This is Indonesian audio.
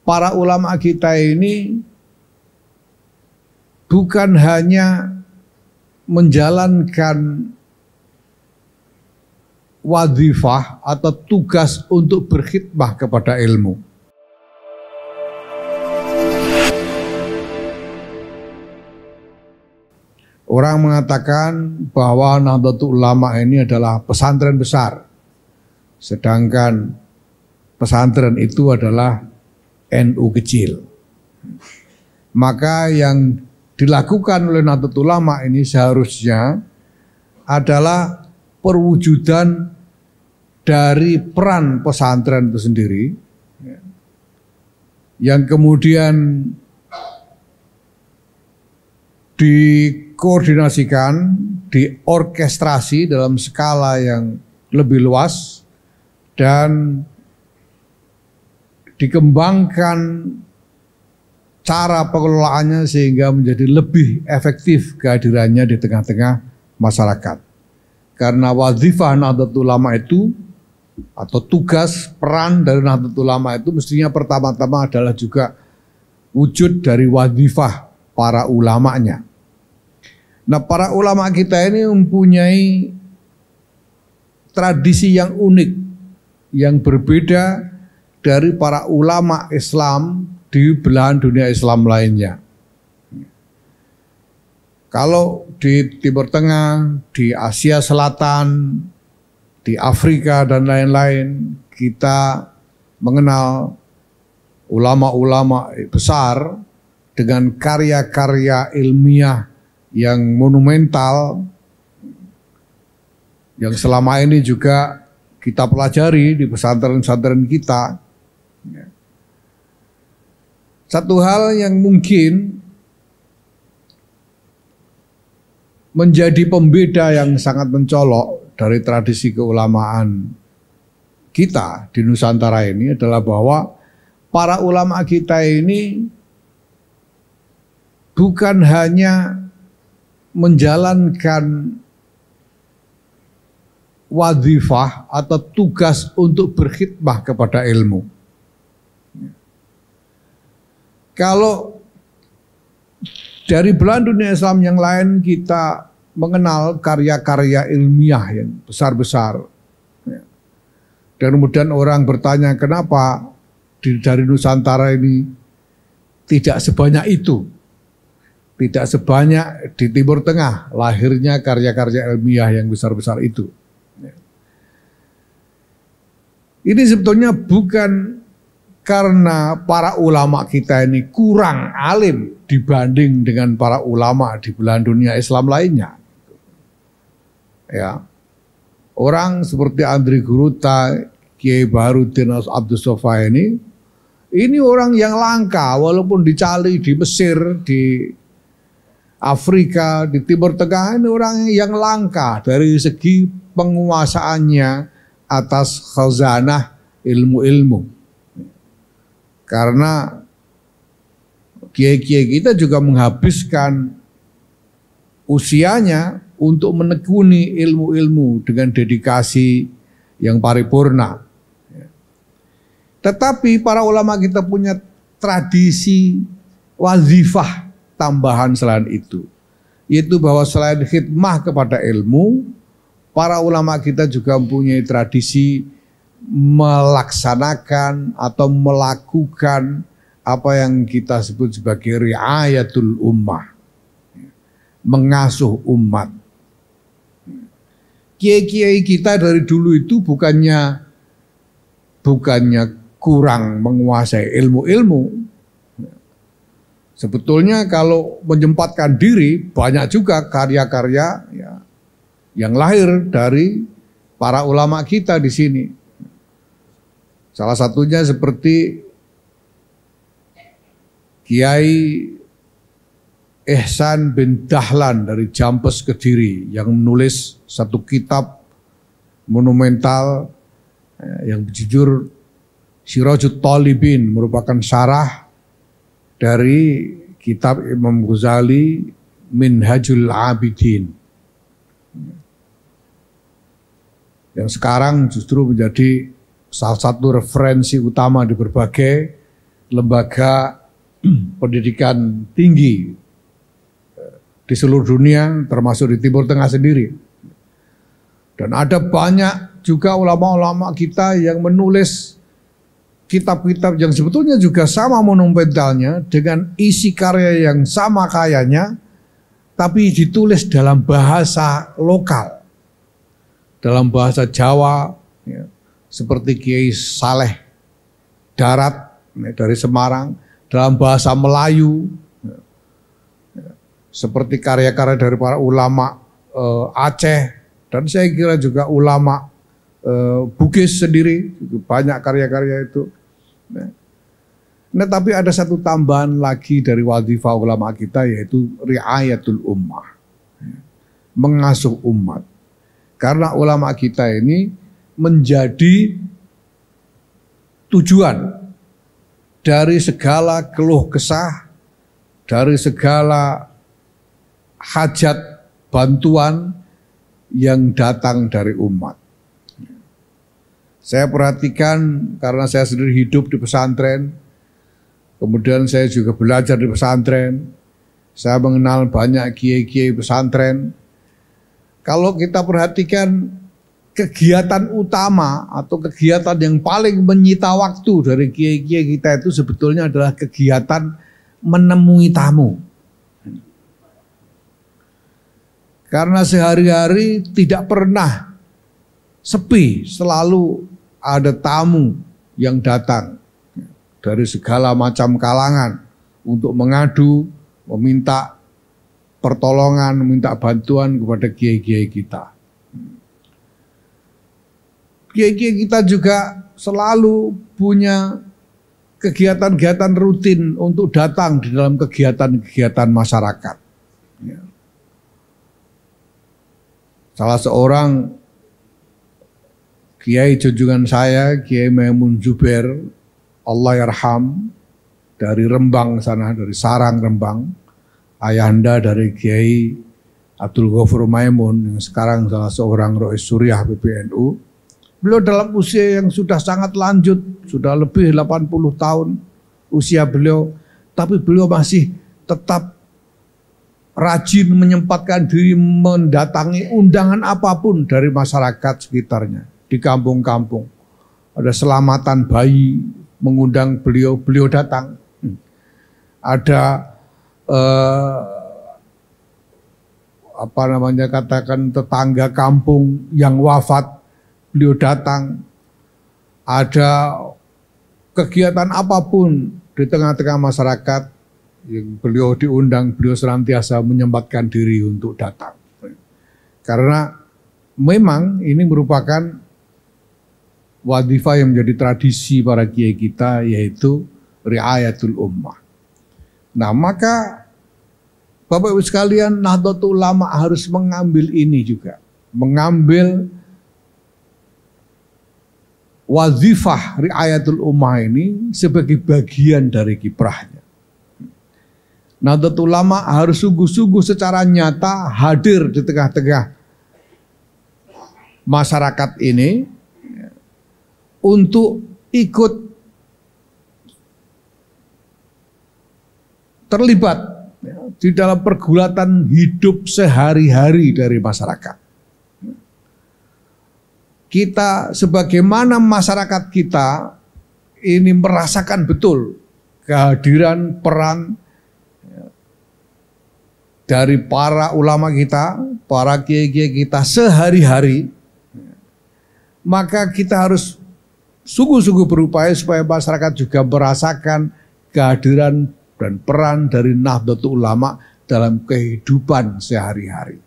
para ulama kita ini bukan hanya menjalankan wadhifah atau tugas untuk berkhidmah kepada ilmu. Orang mengatakan bahwa Nahdlatul Ulama ini adalah pesantren besar, sedangkan pesantren itu adalah NU kecil. Maka yang dilakukan oleh Nahdlatul Ulama ini seharusnya adalah perwujudan dari peran pesantren itu sendiri, yang kemudian dikoordinasikan, diorkestrasi dalam skala yang lebih luas dan dikembangkan cara pengelolaannya sehingga menjadi lebih efektif kehadirannya di tengah-tengah masyarakat. Karena wazifah Nahdlatul Ulama itu atau tugas peran dari Nahdlatul Ulama itu mestinya pertama-tama adalah juga wujud dari wazifah para ulamanya. Nah, para ulama kita ini mempunyai tradisi yang unik, yang berbeda dari para ulama Islam di belahan dunia Islam lainnya. Kalau di Timur Tengah, di Asia Selatan, di Afrika dan lain-lain, kita mengenal ulama-ulama besar dengan karya-karya ilmiah yang monumental, yang selama ini juga kita pelajari di pesantren-pesantren kita. Satu hal yang mungkin menjadi pembeda yang sangat mencolok dari tradisi keulamaan kita di Nusantara ini adalah bahwa para ulama kita ini bukan hanya menjalankan wadhifah atau tugas untuk berkhidmah kepada ilmu. Kalau dari belahan dunia Islam yang lain kita mengenal karya-karya ilmiah yang besar-besar, dan kemudian orang bertanya kenapa dari Nusantara ini tidak sebanyak itu. Tidak sebanyak di Timur Tengah lahirnya karya-karya ilmiah yang besar-besar itu. Ini sebetulnya bukan karena para ulama kita ini kurang alim dibanding dengan para ulama di belahan dunia Islam lainnya. Ya, orang seperti Andri Guruta, Kiai Baharudin Abdus Sofa ini orang yang langka walaupun dicari di Mesir, di Afrika, di Timur Tengah, ini orang yang langka dari segi penguasaannya atas khazanah ilmu-ilmu. Karena kiai-kiai kita juga menghabiskan usianya untuk menekuni ilmu-ilmu dengan dedikasi yang paripurna. Tetapi para ulama kita punya tradisi wazifah tambahan selain itu, yaitu bahwa selain khidmah kepada ilmu, para ulama kita juga mempunyai tradisi melaksanakan atau melakukan apa yang kita sebut sebagai riayatul ummah, mengasuh umat. Kiai-kiai kita dari dulu itu bukannya kurang menguasai ilmu-ilmu. Sebetulnya kalau menyempatkan diri banyak juga karya-karya yang lahir dari para ulama kita di sini. Salah satunya seperti Kiai Ihsan bin Dahlan dari Jampes Kediri yang menulis satu kitab monumental yang berjudul Sirajut Talibin, merupakan syarah dari kitab Imam Ghazali Minhajul Abidin, yang sekarang justru menjadi salah satu referensi utama di berbagai lembaga pendidikan tinggi di seluruh dunia, termasuk di Timur Tengah sendiri. Dan ada banyak juga ulama-ulama kita yang menulis kitab-kitab yang sebetulnya juga sama monumentalnya, dengan isi karya yang sama kayanya, tapi ditulis dalam bahasa lokal, dalam bahasa Jawa, ya, seperti Kiai Saleh Darat dari Semarang, dalam bahasa Melayu, seperti karya-karya dari para ulama Aceh, dan saya kira juga ulama Bugis sendiri, banyak karya-karya itu. Nah, tapi ada satu tambahan lagi dari wadhifah ulama kita, yaitu riayatul ummah, mengasuh umat. Karena ulama kita ini menjadi tujuan dari segala keluh kesah, dari segala hajat bantuan yang datang dari umat. Saya perhatikan, karena saya sendiri hidup di pesantren, kemudian saya juga belajar di pesantren, saya mengenal banyak kiai-kiai pesantren. Kalau kita perhatikan, kegiatan utama atau kegiatan yang paling menyita waktu dari kiai-kiai kita itu sebetulnya adalah kegiatan menemui tamu. Karena sehari-hari tidak pernah sepi, selalu ada tamu yang datang dari segala macam kalangan untuk mengadu, meminta pertolongan, meminta bantuan kepada kiai-kiai kita. Kiai-kiai kita juga selalu punya kegiatan-kegiatan rutin untuk datang di dalam kegiatan-kegiatan masyarakat. Salah seorang kiai junjungan saya, Kiai Maimun Zubair, Allah yarham, dari Rembang sana, dari Sarang Rembang, ayahanda dari Kiai Abdul Ghafur Maimun yang sekarang salah seorang Rois Suriah PBNU. Beliau dalam usia yang sudah sangat lanjut, sudah lebih 80 tahun usia beliau, tapi beliau masih tetap rajin menyempatkan diri mendatangi undangan apapun dari masyarakat sekitarnya. Di kampung-kampung ada selamatan bayi, mengundang beliau, beliau datang. Ada katakan tetangga kampung yang wafat, beliau datang. Ada kegiatan apapun di tengah-tengah masyarakat yang beliau diundang, beliau senantiasa menyempatkan diri untuk datang. Karena memang ini merupakan wadhifah yang menjadi tradisi para kiai kita, yaitu riayatul ummah. Nah, maka Bapak Ibu sekalian, Nahdlatul Ulama harus mengambil ini juga, mengambil wadhifah riayatul ummah ini sebagai bagian dari kiprahnya. Nahdlatul Ulama harus sungguh-sungguh secara nyata hadir di tengah-tengah masyarakat ini untuk ikut terlibat di dalam pergulatan hidup sehari-hari dari masyarakat. Kita sebagaimana masyarakat kita ini merasakan betul kehadiran peran dari para ulama kita, para kiai-kiai kita sehari-hari, maka kita harus sungguh-sungguh berupaya supaya masyarakat juga merasakan kehadiran dan peran dari Nahdlatul Ulama dalam kehidupan sehari-hari.